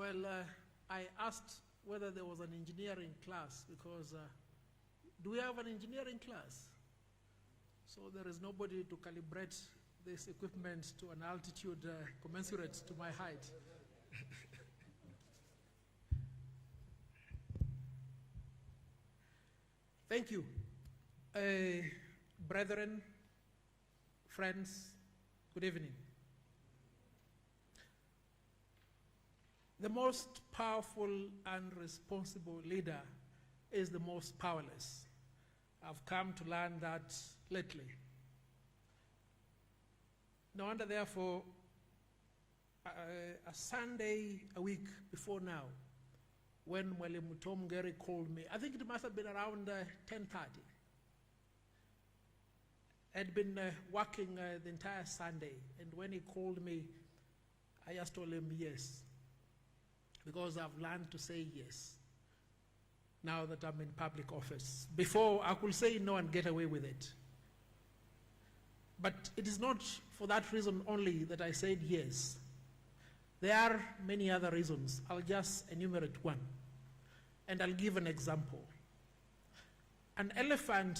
Well, I asked whether there was an engineering class because do we have an engineering class? So there is nobody to calibrate this equipment to an altitude commensurate to my height. Thank you. Brethren, friends, good evening. The most powerful and responsible leader is the most powerless. I've come to learn that lately. No wonder, therefore, a Sunday a week before now, when Mwalimu Tom Gary called me, I think it must have been around 10:30. I'd been working the entire Sunday, and when he called me, I just told him yes, because I've learned to say yes now that I'm in public office. Before, I could say no and get away with it. But it is not for that reason only that I said yes. There are many other reasons. I'll just enumerate one, and I'll give an example. An elephant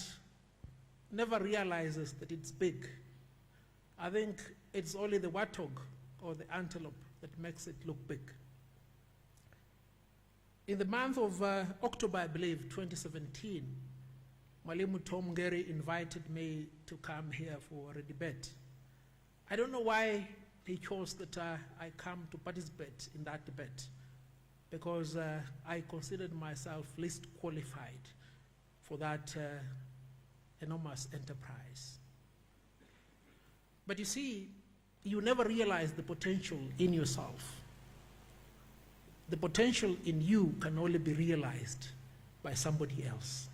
never realizes that it's big. I think it's only the warthog or the antelope that makes it look big. In the month of October, I believe, 2017, Mwalimu Tom Gary invited me to come here for a debate. I don't know why he chose that I come to participate in that debate, because I considered myself least qualified for that enormous enterprise. But you see, you never realize the potential in yourself. The potential in you can only be realized by somebody else.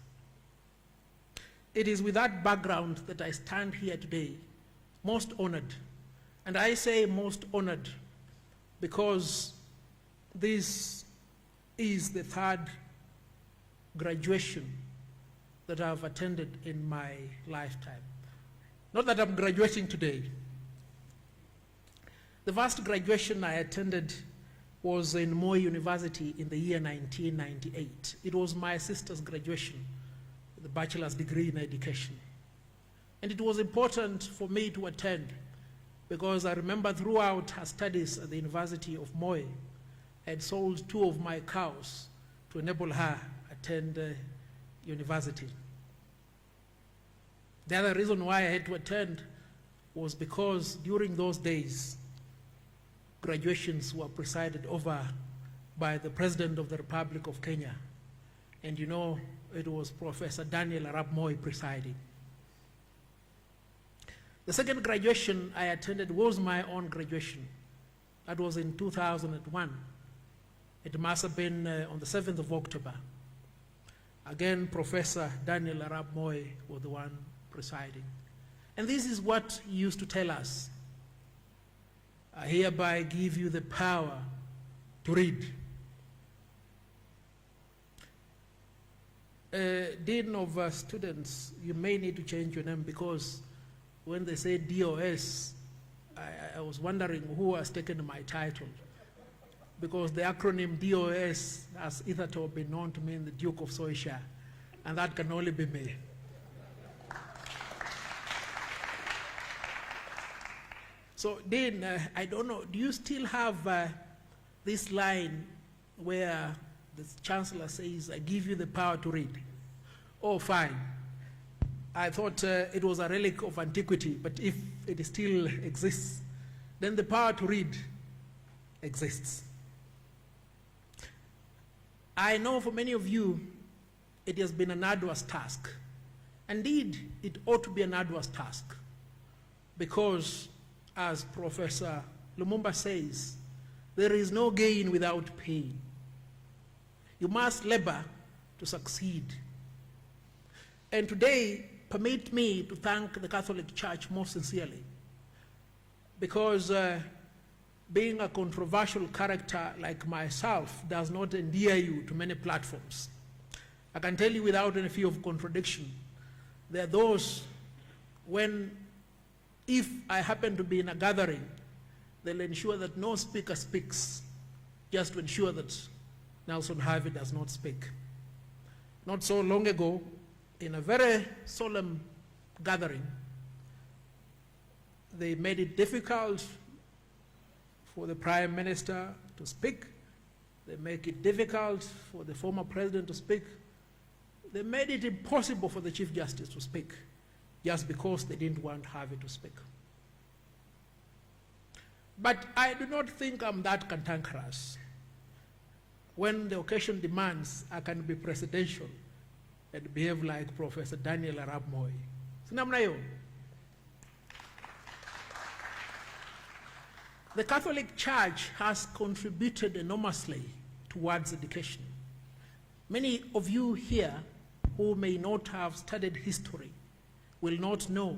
It is with that background that I stand here today, most honored. And I say most honored because this is the third graduation that I've attended in my lifetime. Not that I'm graduating today. The first graduation I attended was in Moi University in the year 1998. It was my sister's graduation, the bachelor's degree in education. And it was important for me to attend because I remember throughout her studies at the University of Moi, I had sold 2 of my cows to enable her attend university. The other reason why I had to attend was because during those days, graduations were presided over by the President of the Republic of Kenya. And you know, it was Professor Daniel Arap Moi presiding. The second graduation I attended was my own graduation. That was in 2001. It must have been on the 7th of October. Again, Professor Daniel Arap Moi was the one presiding. And this is what he used to tell us. I hereby give you the power to read. Dean of Students, you may need to change your name, because when they say DOS, I was wondering who has taken my title, because the acronym DOS has hitherto been known to mean the Duke of Soisha, and that can only be me. So, Dean, I don't know, do you still have this line where the Chancellor says, I give you the power to read? Oh, fine. I thought it was a relic of antiquity, but if it still exists, then the power to read exists. I know for many of you, it has been an arduous task. Indeed, it ought to be an arduous task, because as Professor Lumumba says, there is no gain without pain. You must labor to succeed. And today, permit me to thank the Catholic Church most sincerely, because being a controversial character like myself does not endear you to many platforms. I can tell you without any fear of contradiction, there are those if I happen to be in a gathering, they'll ensure that no speaker speaks just to ensure that Nelson Havi does not speak. Not so long ago, in a very solemn gathering, they made it difficult for the Prime Minister to speak. They make it difficult for the former president to speak. They made it impossible for the Chief Justice to speak just because they didn't want Harvey to speak. But I do not think I'm that cantankerous. When the occasion demands, I can be presidential and behave like Professor Daniel Arap Moi. Sinamnayo. The Catholic Church has contributed enormously towards education. Many of you here who may not have studied history will not know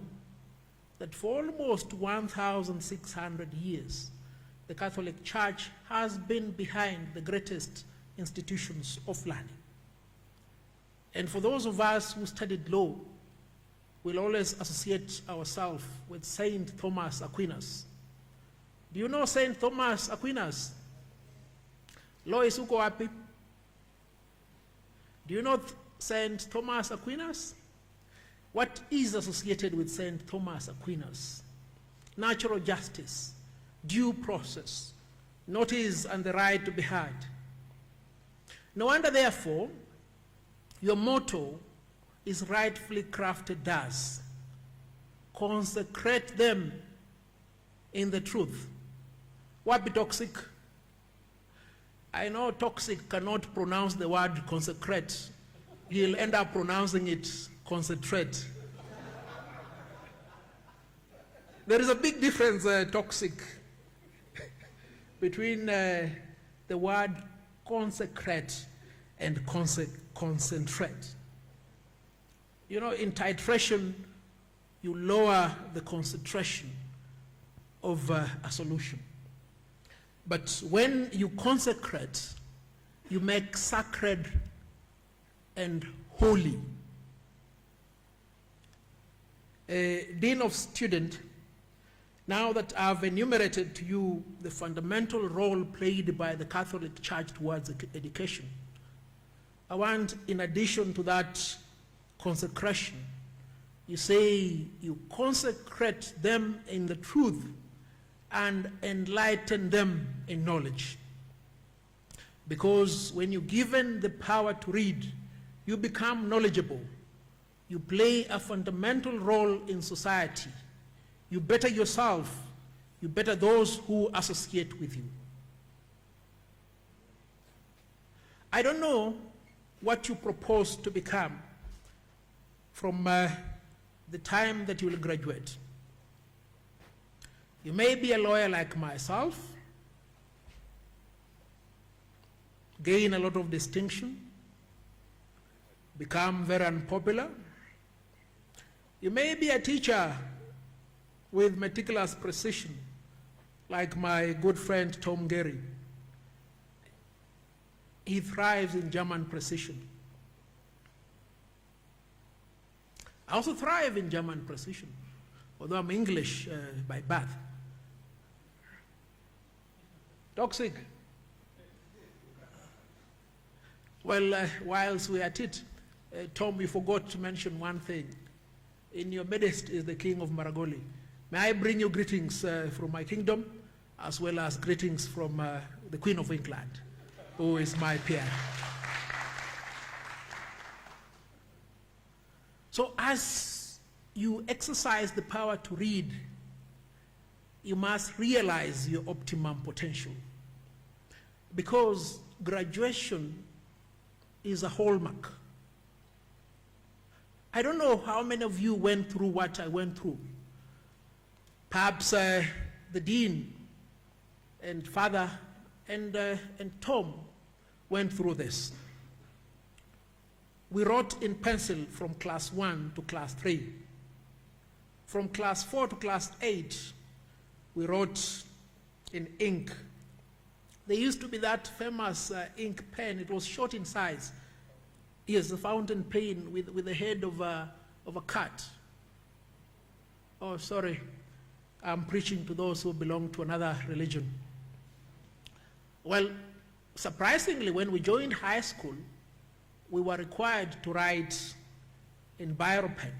that for almost 1,600 years, the Catholic Church has been behind the greatest institutions of learning. And for those of us who studied law, we'll always associate ourselves with Saint Thomas Aquinas. Do you know Saint Thomas Aquinas? Lois uko wapi? Do you know Saint Thomas Aquinas? What is associated with Saint Thomas Aquinas? Natural justice, due process, notice and the right to be heard. No wonder, therefore, your motto is rightfully crafted thus: consecrate them in the truth. What be toxic? I know toxic cannot pronounce the word consecrate. He'll end up pronouncing it concentrate. There is a big difference, toxic, between the word consecrate and concentrate. You know, in titration, you lower the concentration of a solution. But when you consecrate, you make sacred and holy. Dean of Student, now that I've enumerated to you the fundamental role played by the Catholic Church towards education, I want, in addition to that consecration, you say you consecrate them in the truth and enlighten them in knowledge. Because when you're given the power to read, you become knowledgeable. You play a fundamental role in society. You better yourself. You better those who associate with you. I don't know what you propose to become from the time that you will graduate. You may be a lawyer like myself, gain a lot of distinction, become very unpopular. You may be a teacher with meticulous precision, like my good friend Tom Gary. He thrives in German precision. I also thrive in German precision, although I'm English by birth. Toxic. Well, whilst we're at it, Tom, you forgot to mention one thing. In your midst is the King of Maragoli. May I bring you greetings from my kingdom, as well as greetings from the Queen of England, who is my peer. So as you exercise the power to read, you must realize your optimum potential. Because graduation is a hallmark. I don't know how many of you went through what I went through. Perhaps the dean and father and Tom went through this. We wrote in pencil from class 1 to class 3. From class 4 to class 8, we wrote in ink. There used to be that famous ink pen. It was short in size. Yes, the fountain pen with the head of a cat. Oh, sorry. I'm preaching to those who belong to another religion. Well, Surprisingly, when we joined high school, we were required to write in biro pen.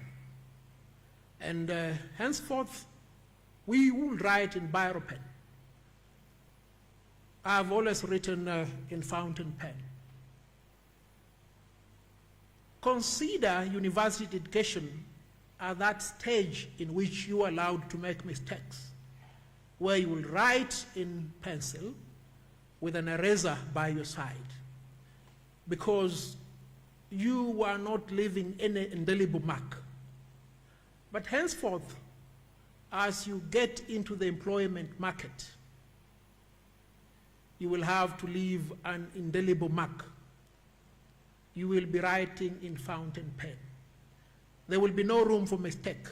And henceforth, we will write in biro pen. I've always written in fountain pen. Consider university education at that stage in which you are allowed to make mistakes, where you will write in pencil with an eraser by your side, because you are not leaving any indelible mark. But henceforth, as you get into the employment market, you will have to leave an indelible mark. You will be writing in fountain pen. There will be no room for mistake.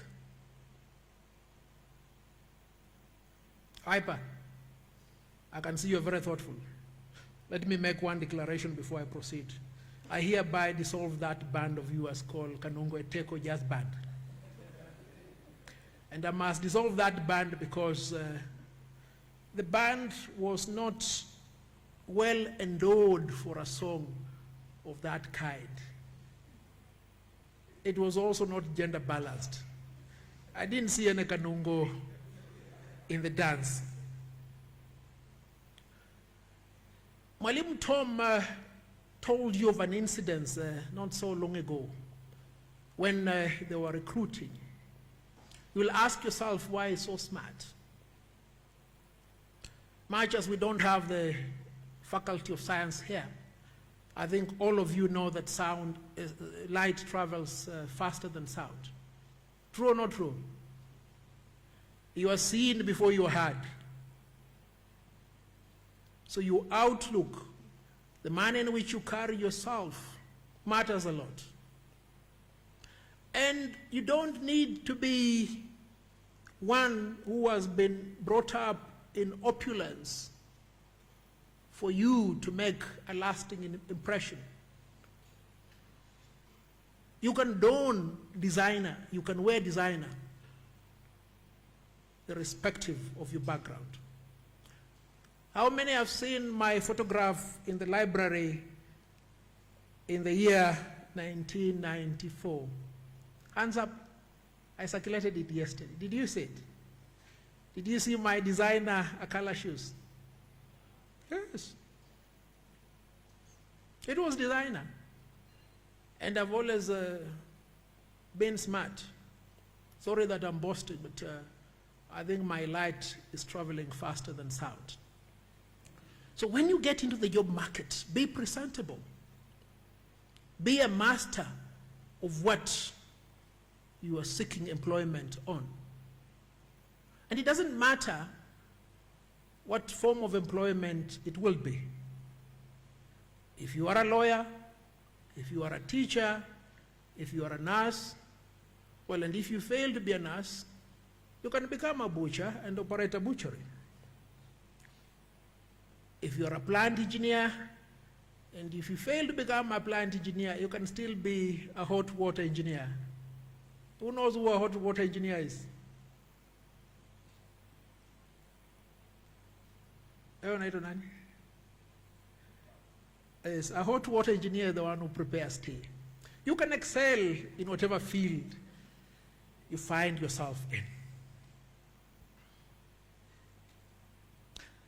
Hyper, I can see you're very thoughtful. Let me make one declaration before I proceed. I hereby dissolve that band of yours called Kanungo Eteko Jazz Band. And I must dissolve that band because the band was not well endowed for a song of that kind. It was also not gender balanced. I didn't see any Kanungo in the dance. Mwalimu Tom told you of an incident not so long ago when they were recruiting. You will ask yourself, why is so smart? Much as we don't have the Faculty of Science here, I think all of you know that light travels faster than sound. True or not true? You are seen before you are heard. So your outlook, the manner in which you carry yourself, matters a lot. And you don't need to be one who has been brought up in opulence for you to make a lasting impression. You can don designer, you can wear designer, irrespective of your background. How many have seen my photograph in the library in the year 1994? Hands up. I circulated it yesterday. Did you see it? Did you see my designer Akala shoes? Yes. It was designer. And I've always been smart. Sorry that I'm boasting, but I think my light is traveling faster than sound. So when you get into the job market, be presentable. Be a master of what you are seeking employment on. And it doesn't matter what form of employment it will be. If you are a lawyer, if you are a teacher, if you are a nurse, well, and if you fail to be a nurse, you can become a butcher and operate a butchery. If you are a plant engineer, and if you fail to become a plant engineer, you can still be a hot water engineer. Who knows who a hot water engineer is? Yes, a hot water engineer is the one who prepares tea. You can excel in whatever field you find yourself in.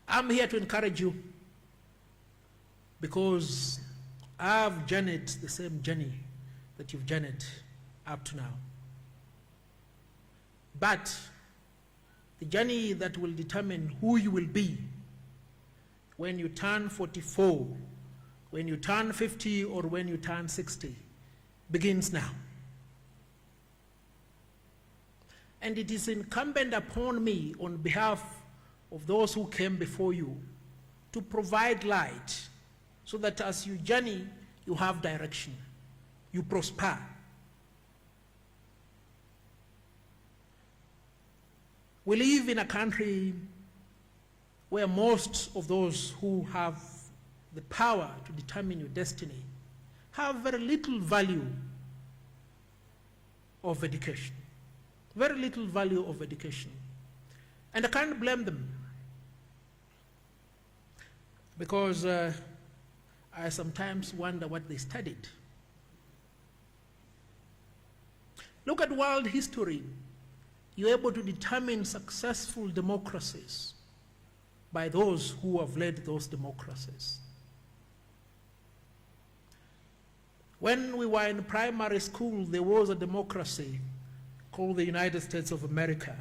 I'm here to encourage you because I've journeyed the same journey that you've journeyed up to now. But the journey that will determine who you will be when you turn 44, when you turn 50, or when you turn 60 begins now. And it is incumbent upon me on behalf of those who came before you to provide light so that as you journey, you have direction, you prosper. We live in a country where most of those who have the power to determine your destiny have very little value of education. Very little value of education. And I can't blame them. Because I sometimes wonder what they studied. Look at world history. You're able to determine successful democracies by those who have led those democracies. When we were in primary school, there was a democracy called the United States of America.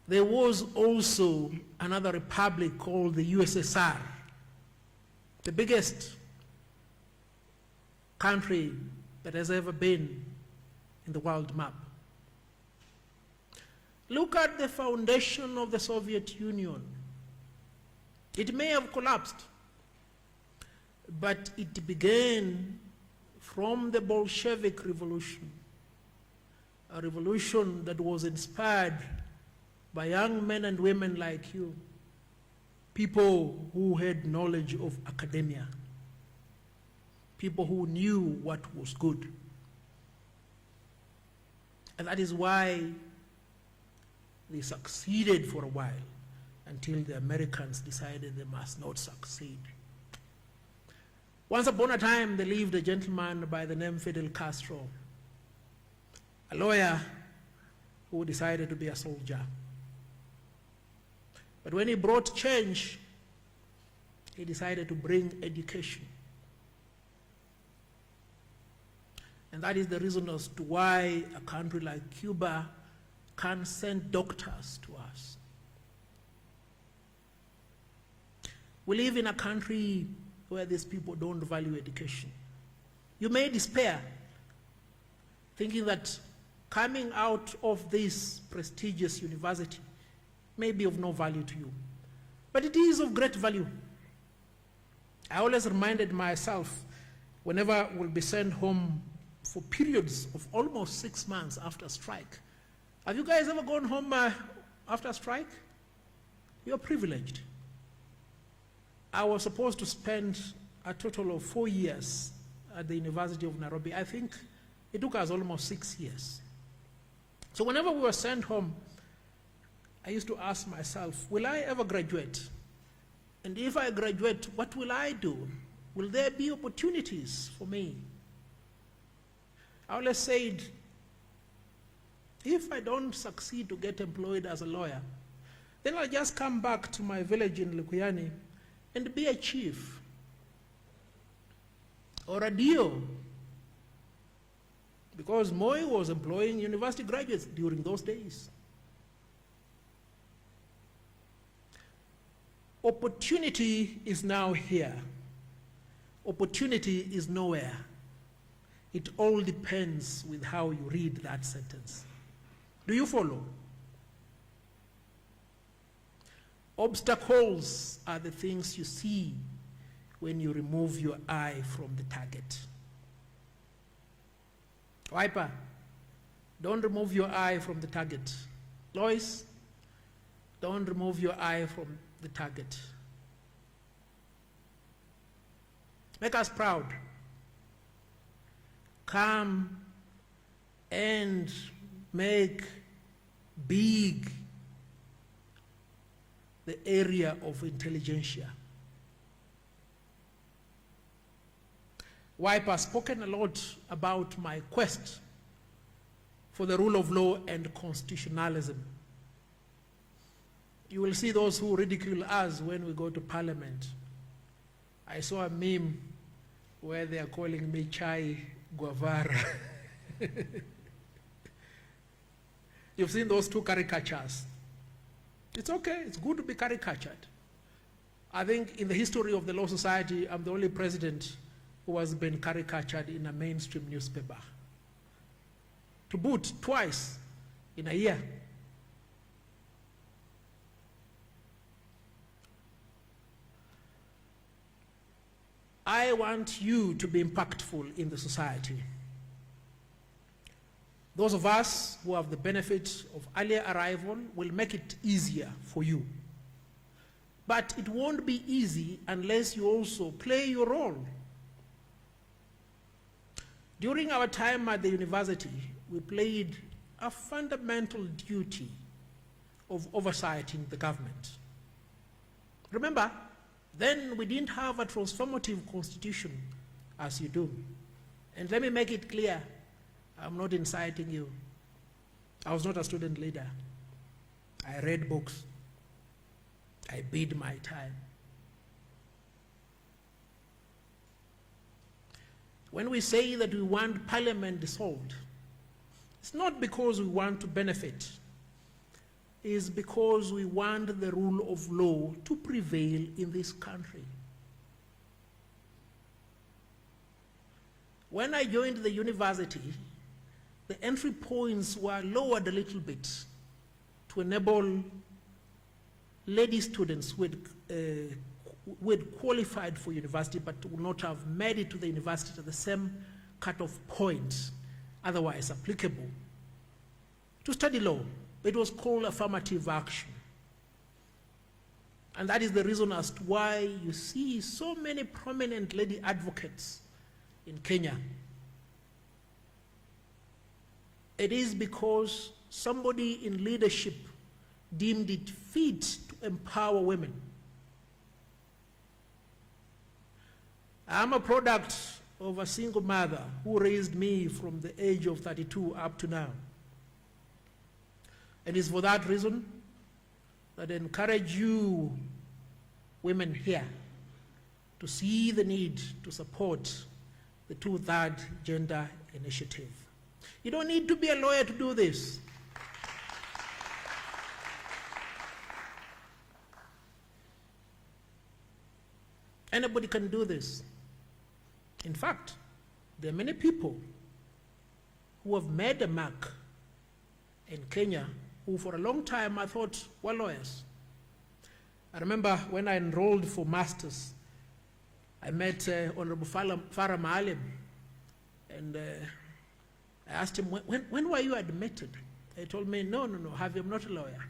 There was also another republic called the USSR, the biggest country that has ever been in the world map. Look at the foundation of the Soviet Union. It may have collapsed, but it began from the Bolshevik Revolution, a revolution that was inspired by young men and women like you, people who had knowledge of academia, people who knew what was good. And that is why they succeeded for a while until the Americans decided they must not succeed. Once upon a time, there lived a gentleman by the name Fidel Castro, a lawyer who decided to be a soldier. But when he brought change, he decided to bring education. And that is the reason as to why a country like Cuba can send doctors to us. We live in a country where these people don't value education. You may despair, thinking that coming out of this prestigious university may be of no value to you. But it is of great value. I always reminded myself, whenever we'll be sent home for periods of almost 6 months after a strike. Have you guys ever gone home after a strike? You're privileged. I was supposed to spend a total of 4 years at the University of Nairobi. I think it took us almost 6 years. So whenever we were sent home, I used to ask myself, will I ever graduate? And if I graduate, what will I do? Will there be opportunities for me? I always said, if I don't succeed to get employed as a lawyer, then I'll just come back to my village in Likuyani and be a chief or a DO, because Moi was employing university graduates during those days. Opportunity is now here. Opportunity is nowhere. It all depends with how you read that sentence. Do you follow? Obstacles are the things you see when you remove your eye from the target. Wiper, don't remove your eye from the target. Lois, don't remove your eye from the target. Make us proud. Come and make big the area of intelligentsia. Wiper has spoken a lot about my quest for the rule of law and constitutionalism. You will see those who ridicule us when we go to Parliament. I saw a meme where they are calling me Chai Guevara. You've seen those two caricatures. It's okay, it's good to be caricatured. I think in the history of the Law Society, I'm the only president who has been caricatured in a mainstream newspaper. To boot, twice in a year. I want you to be impactful in the society. Those of us who have the benefit of earlier arrival will make it easier for you. But it won't be easy unless you also play your role. During our time at the university, we played a fundamental duty of oversighting the government. Remember, then we didn't have a transformative constitution as you do. And let me make it clear, I'm not inciting you. I was not a student leader. I read books. I bid my time. When we say that we want parliament dissolved, it's not because we want to benefit. It's because we want the rule of law to prevail in this country. When I joined the university, the entry points were lowered a little bit to enable lady students who had qualified for university but would not have made it to the university at the same cut-off point otherwise applicable to study law. It was called affirmative action. And that is the reason as to why you see so many prominent lady advocates in Kenya. It is because somebody in leadership deemed it fit to empower women. I'm a product of a single mother who raised me from the age of 32 up to now. It is for that reason that I encourage you, women here, to see the need to support the 2/3 gender initiative. You don't need to be a lawyer to do this. Anybody can do this. In fact, there are many people who have made a mark in Kenya who for a long time I thought were lawyers. I remember when I enrolled for masters, I met Honorable Farah Maalim, and I asked him, when were you admitted? He told me, no, Havi, I'm not a lawyer.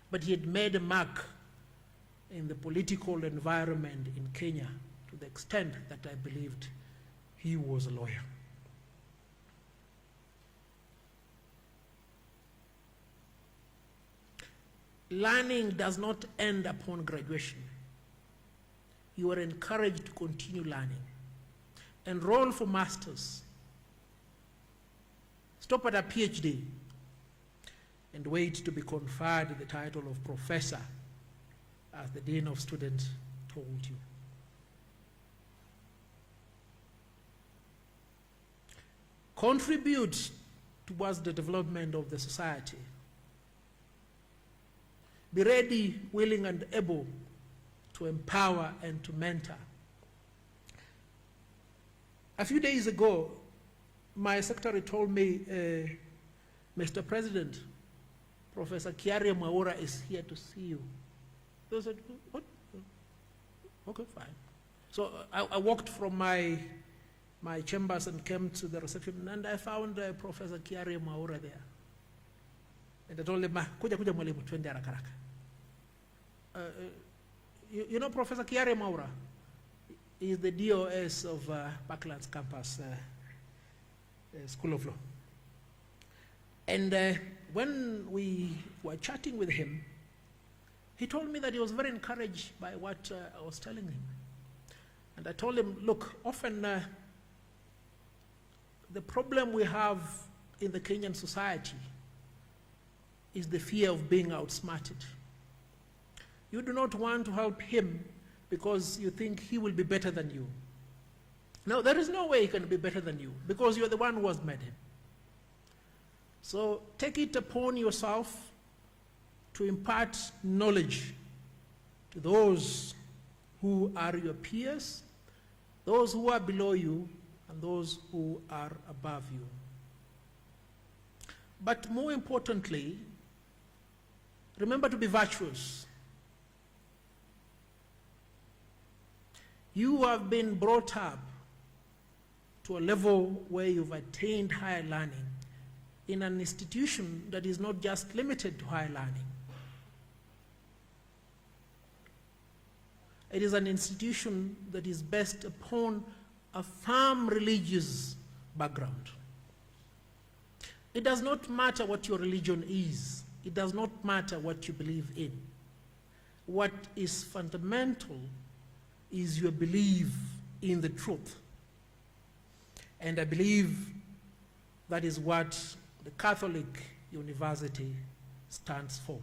But he had made a mark in the political environment in Kenya to the extent that I believed he was a lawyer. Learning does not end upon graduation. You are encouraged to continue learning. Enroll for masters. Stop at a PhD and wait to be conferred the title of professor, as the Dean of Students told you. Contribute towards the development of the society. Be ready, willing, and able to empower and to mentor. A few days ago, my secretary told me, Mr. President, Professor Kiaria Mwaura is here to see you. I said, what? Okay, fine. So I walked from my chambers and came to the reception, and I found Professor Kiaria Mwaura there. And I told him, kuja mwalimu, twende haraka haraka. You know Professor Kiaria Mwaura? He is the DOS of Parklands Campus School of Law. And when we were chatting with him, he told me that he was very encouraged by what I was telling him. And I told him, look, often the problem we have in the Kenyan society is the fear of being outsmarted. You do not want to help him because you think he will be better than you. No, there is no way he can be better than you because you're the one who has made him. So take it upon yourself to impart knowledge to those who are your peers, those who are below you, and those who are above you. But more importantly, remember to be virtuous. You have been brought up to a level where you've attained higher learning in an institution that is not just limited to higher learning. It is an institution that is based upon a firm religious background. It does not matter what your religion is. It does not matter what you believe in. what is fundamental is your belief in the truth. And I believe that is what the Catholic University stands for.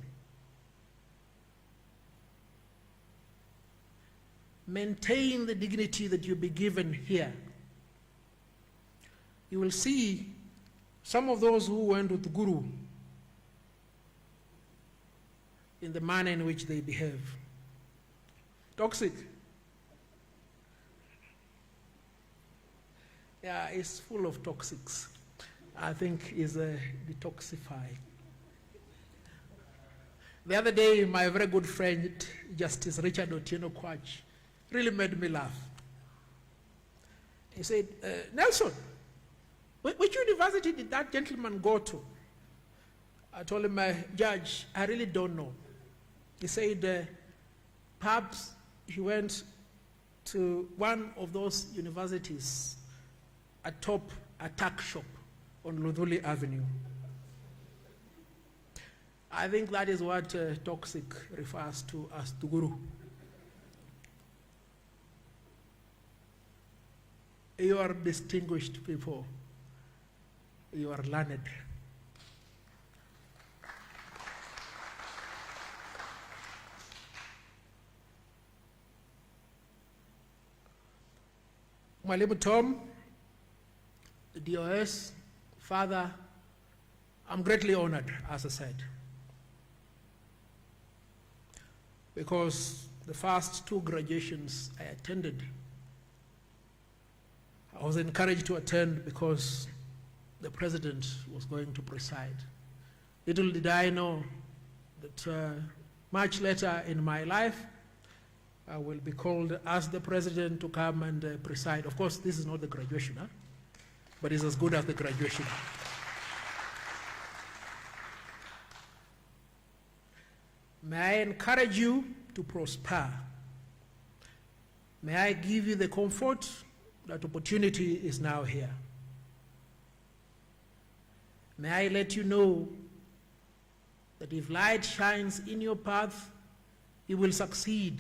Maintain the dignity that you'll be given here. You will see some of those who went with the Guru in the manner in which they behave. Toxic. Yeah, it's full of toxics. I think is detoxify. The other day, my very good friend, Justice Richard Otieno Kwach, really made me laugh. He said, Nelson, which university did that gentleman go to? I told him, Judge, I really don't know. He said, perhaps he went to one of those universities atop a tuck shop on Ludhuli Avenue. I think that is what toxic refers to as the Guru. You are distinguished people. You are learned. Mwalimu Tom, the DOS, Father, I'm greatly honored, as I said, because the first two graduations I attended, I was encouraged to attend because the president was going to preside. Little did I know that much later in my life, I will be called as the president to come and preside. Of course, this is not the graduation, huh? But it's as good as the graduation. May I encourage you to prosper. May I give you the comfort that opportunity is now here. May I let you know that if light shines in your path, you will succeed.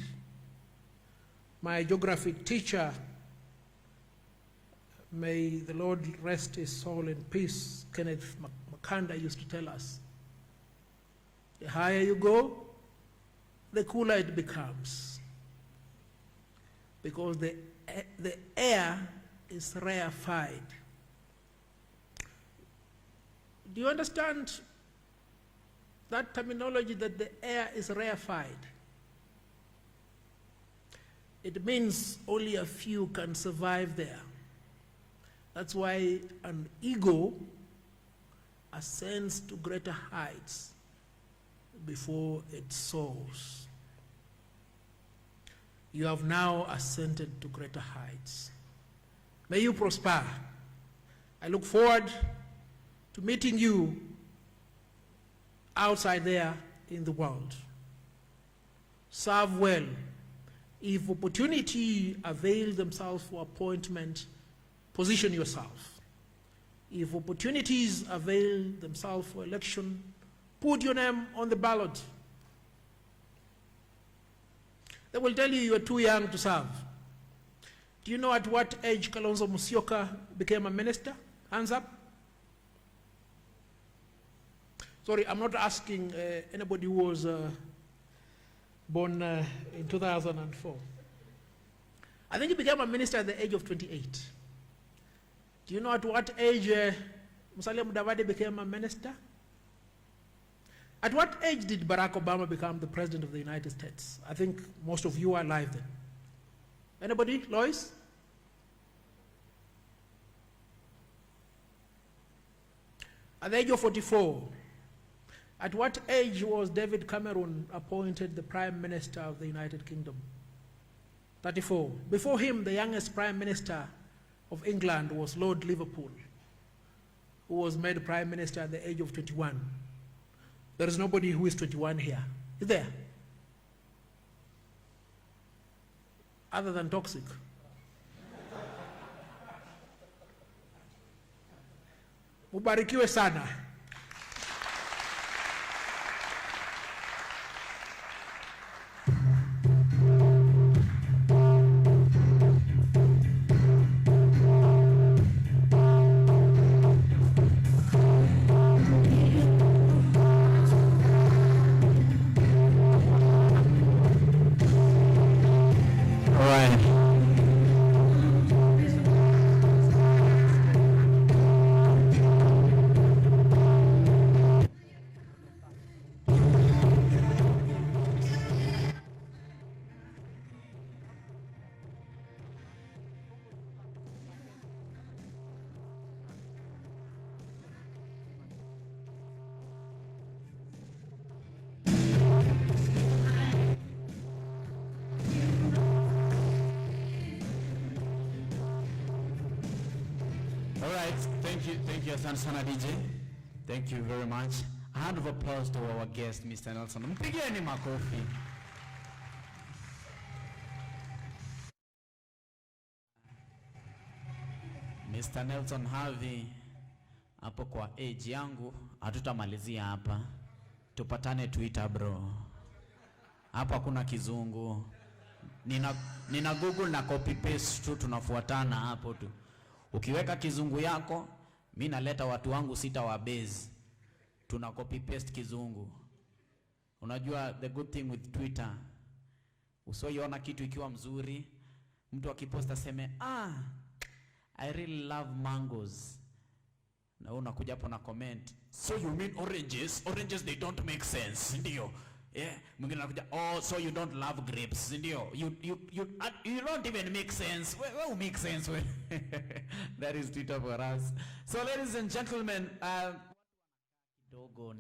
My geographic teacher, may the Lord rest his soul in peace, Kenneth Makanda, used to tell us, the higher you go, the cooler it becomes. Because the air is rarefied. Do you understand that terminology, that the air is rarefied? It means only a few can survive there. That's why an ego ascends to greater heights before it soars. You have now ascended to greater heights. May you prosper. I look forward to meeting you outside there in the world. Serve well. If opportunity avails themselves for appointment, position yourself. If opportunities avail themselves for election, put your name on the ballot. They will tell you you are too young to serve. Do you know at what age Kalonzo Musyoka became a minister? Hands up. Sorry, I'm not asking anybody who was born in 2004. I think he became a minister at the age of 28. Do you know at what age Musalia Mudavadi became a minister? At what age did Barack Obama become the president of the United States? I think most of you are alive then. Anybody? Lois? At the age of 44. At what age was David Cameron appointed the Prime Minister of the United Kingdom? 34. Before him, the youngest Prime Minister of England was Lord Liverpool, who was made Prime Minister at the age of 21. There is nobody who is 21 here. Is there? Other than toxic. Mubarikiwe sana. Thank you, Sana DJ. Thank you very much. A hand of applause to our guest, Mr. Nelson. Mpigeni makofi. Mr. Nelson Havi, hapo kwa age yangu, hatutamalizia hapa. Tupatane Twitter bro. Hapa kuna kizungu. Nina Google na copy paste tu, tunafuatana hapo tu. Ukiweka kizungu yako, mimi naleta watu wangu 6 wa base. Tuna copy paste kizungu. Unajua the good thing with Twitter, usiona kitu ikiwa mzuri, mtu akiposta seme, I really love mangoes. Na unakuja hapo na comment, so you mean oranges? Oranges, they don't make sense. Ndio. Yeah, mwingine anakuja, so you don't love grapes. Ndio. You don't even make sense. Well, make sense. That is Twitter for us. So ladies and gentlemen, kidogo